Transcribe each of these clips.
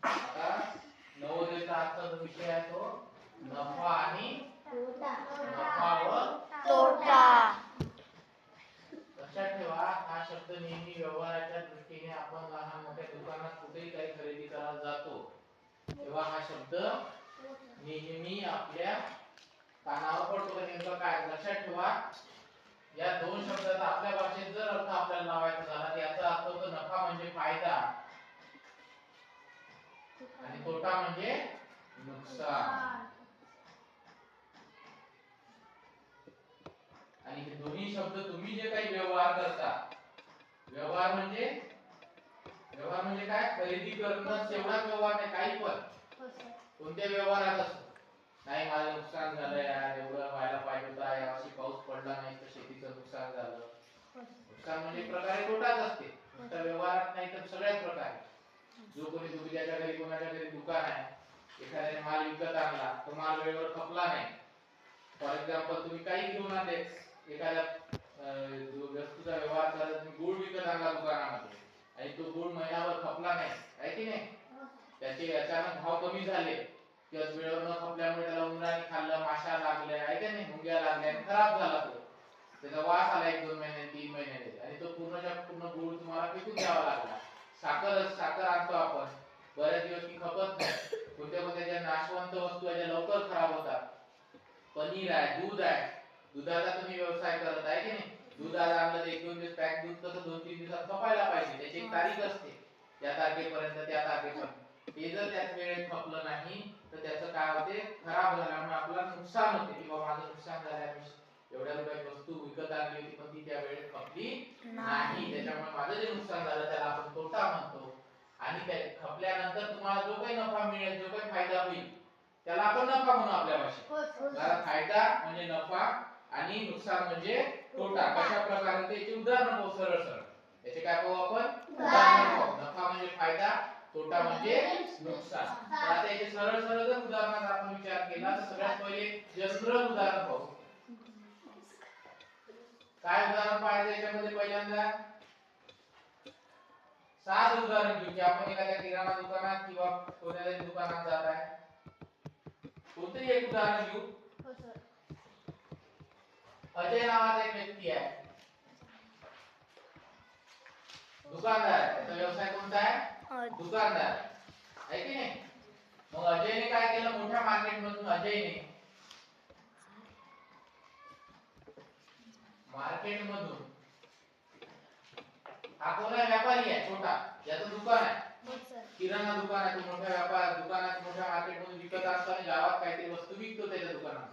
आता नवोदयचा आजचा जो विषय आहे तो नफा आणि नफा व तोटा. लक्षात ठेवा, हा शब्द नेहमी व्यवहाराच्या दृष्टीने आपण लहान मोठ्या दुकानात कुठेही काही खरेदी करायला जातो तेव्हा हा शब्द नेहमी आपल्या कानावर पडतो. नेमका काय लक्षात ठेवा, या दोन शब्दाचा आपल्या भाषेत जर अर्थ आपल्याला लावायचा झाला तर याचा अर्थ होतो नफा म्हणजे फायदा आणि तोटा म्हणजे नुकसान. आणि हे दोन्ही शब्द तुम्ही जे काही व्यवहार करता, व्यवहार म्हणजे काय, खरेदी करणं एवढा व्यवहार नाही, काही पण कोणत्या व्यवहारात असो, नाही माझं नुकसान झालं यार, एवढं व्हायला पाहिजे होतं, यावर्षी पाऊस पडला नाही तर शेतीचं नुकसान झालं. नुकसान म्हणजे एक प्रकारे तोटाच असते, नुसतं व्यवहारात नाही तर सगळ्याच प्रकारे. जो कोणी दुसऱ्याच्या घरी कोणाच्या घरी दुकान आहे, एखाद्याने माल विकत आणला, तो माल वेळेवर खपला नाही, फॉर एक्झाम्पल तुम्ही काही घेऊन आले, एखाद्या वस्तूचा व्यवहार करत तुम्ही गुळ विकत आणला दुकानामध्ये आणि तो गुळ महिनाभर खपला नाही, आहे की नाही, त्याचे अचानक भाव कमी झाले किंवा वेळेवर न खपल्यामुळे त्याला उन्हाने खाल्लं, माशा लागल्या, आहे की नाही, मुंग्या लागल्या, खराब झाला तो, त्याचा वास आला 1-2 महिने 3 महिने आणि तो पूर्ण गुळ तुम्हाला फेकून द्यावा लागला. साखर आणतो आपण, बरेच दिवस ती खपत नाही, कोणत्या ज्या नाशवंत वस्तू आहे ज्या लवकर खराब होतात, पनीर आहे, दूध आहे, दुधाचा तुम्ही व्यवसाय करत आहे की नाही, दूध आज आणलं 1-2 दिवस पॅक दूध कसं 2-3 दिवसात खपायला पाहिजे, त्याची एक तारीख असते, त्या तारखेपर्यंत त्या तारखेपर्यंत ते जर त्याच वेळेत खपलं नाही तर त्याचं काय होते, खराब झाल्यामुळे आपल्याला नुकसान होते की बाबा माझं नुकसान झालं, एवढ्या रुपयाची वस्तू विकत आणली होती पण ती त्या वेळेत खपली नाही, त्याच्यामुळे माझं जे नुकसान झालं त्याला आपण तोटा म्हणतो. आणि त्या खपल्यानंतर तुम्हाला जो काही नफा मिळेल, जो काही फायदा होईल त्याला आपण नफा म्हणू आपल्या भाषेत. कारण फायदा म्हणजे नफा आणि नुकसान म्हणजे तोटा. कशा प्रकारे त्याचे उदाहरण पाहू, सरळ याचे काय पाहू आपण, उदाहरण पाहू. नफा म्हणजे फायदा, तोटा म्हणजे नुकसान. तर आता याचे सरळ जर उदाहरणाचा आपण विचार केला तर सगळ्यात पहिले जनरल उदाहरण पाहू. काय उदाहरण पाहायचं याच्यामध्ये, पहिल्यांदा साधं उदाहरण घेऊ की आपण एखाद्या किराणा दुकानात किंवा कोणत्याही दुकानात जात आहे, कोणतंही एक उदाहरण घेऊ. अजय नावाचा एक व्यक्ती आहे, दुकानदार आहे, त्याचा व्यवसाय कोणता आहे, दुकानदार आहे की नाही. मग अजयने काय केलं, मोठ्या मार्केटमधून अजयने मार्केटमधून, हा कोणा व्यापारी आहे छोटा, याचं दुकान आहे, किराणा दुकान आहे, तो मोठ्या दुकानात मोठ्या मार्केटमधून विकत असताना गावात काहीतरी वस्तू विकतो त्याच्या दुकानात.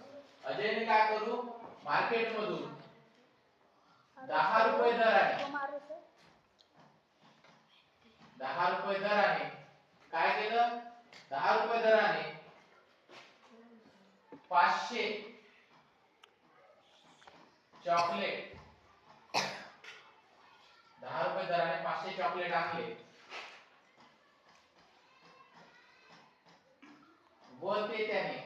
अजयने काय करू, मार्केटमधून 10 रुपये दराने 10 रुपये दराने काय केलं, 10 रुपये दराने 500 चॉकलेट, 10 रुपये दराने 500 चॉकलेट आणले व ते त्याने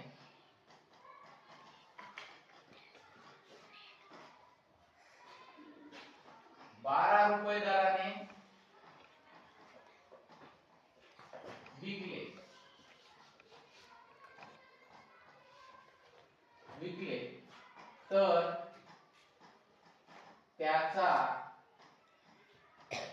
12 रुपये दराने